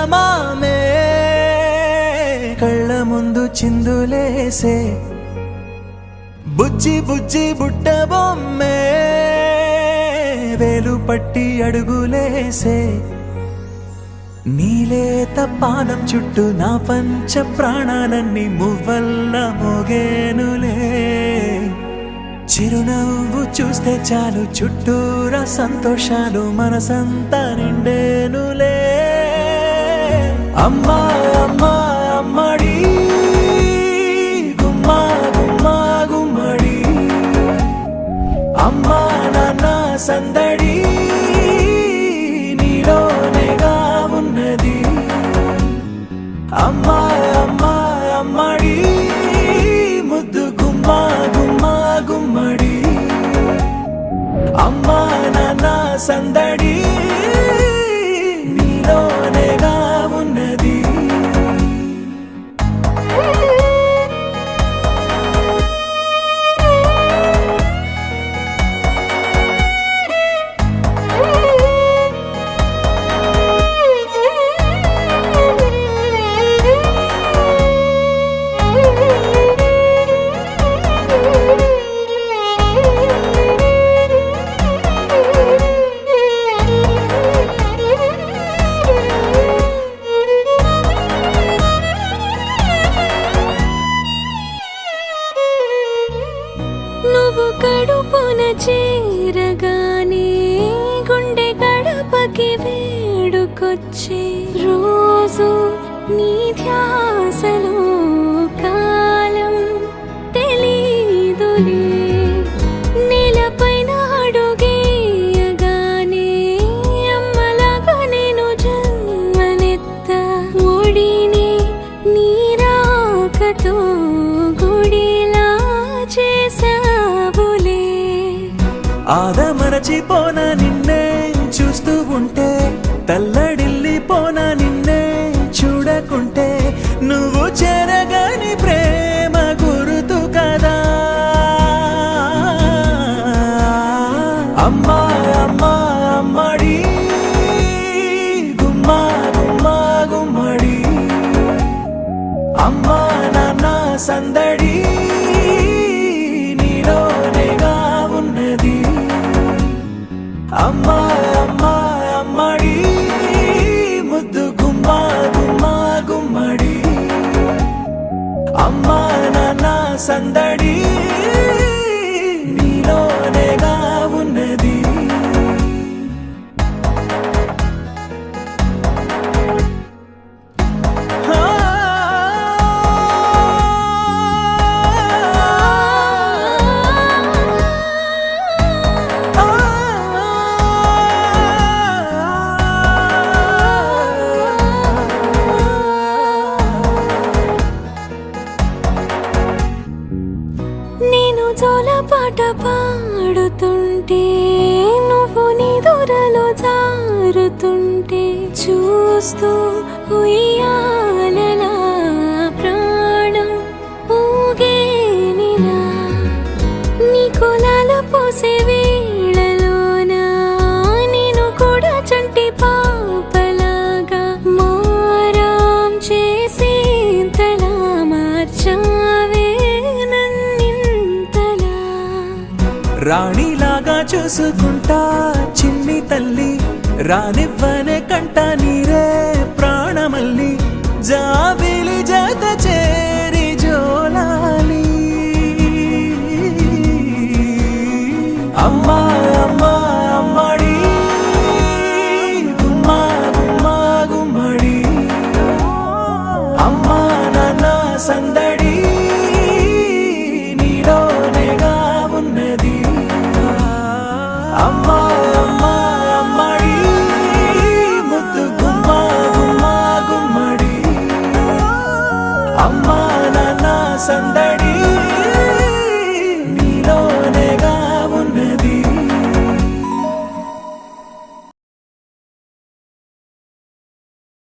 చందమామే కళ్ళ ముందు చిందులేసే బుజ్జి బుజ్జి బుట్ట బొమ్మే వేలు పట్టి అడుగులేసే నీలేత పానం చుట్టూ నా పంచ ప్రాణాలన్నీ మువ్వల్ల మోగేనులే చిరునవ్వు చూస్తే చాలు చుట్టూరా సంతోషాలు మనసంతా నిండేనులే అమ్మా అమ్మా అమ్మడి గుమ్మా గుమ్మా గుమ్మడి అమ్మా నాన్న సందడి నీలోనేగా ఉన్నది అమ్మా అమ్మా అమ్మడి ముద్దు గుమ్మా గుమ్మా గుమ్మడి అమ్మా నాన్న సందడి నీలోనేగా ఉన్నది నువ్వు కడుపున చేరగానే గుండె గడపకి వేడుకొచ్చే రోజు నీ ధ్యాసలో కాలం తెలీదులే నేలపైన అడుగేయగానే అమ్మలాగా నేను జన్మనెత్త ఒడిని నీ రాకతో గుడిలా చేసావులే ఆదమరచిపోన నిన్నే చూస్తూ ఉంటే తల్లడిల్లిపోన నిన్నే చూడకుంటే నువ్వు చెరగని ప్రేమ గుర్తు కదా అమ్మా అమ్మా అమ్మడి గుమ్మా గుమ్మా గుమ్మడి అమ్మా నాన్న సందడి నీలోనేగా ఉన్నది అమ్మా అమ్మా అమ్మడి ముద్దు గుమ్మా గుమ్మా గుమ్మడి అమ్మా నాన్న సందడి నీలోనేగా ఉన్నది నేను జోలపాట పాడుతుంటే నువ్వు నిదురలో జారుతుంటే చూస్తూ ఉయ్యాలలా ప్రాణం ఊగేనిలా నీ కులాల పోసే వేళలోన నేను కూడా చంటి పాపలాగా మారాం చేసేంతలా మార్చావే రాణిలాగా చూసుకుంటా చిన్ని తల్లి రానివ్వనే కంట నీరే ప్రాణమల్లి జాబిలి జత చేరి జోలాలి అమ్మా అమ్మా అమ్మడి గుమ్మా గుమ్మా గుమ్మడి అమ్మా నాన్న సందడి నీలోనేగా ఉన్నది అమ్మా అమ్మా అమ్మడి ముద్దు గుమ్మా గుమ్మా గుమ్మడి అమ్మా నాన్న సందడి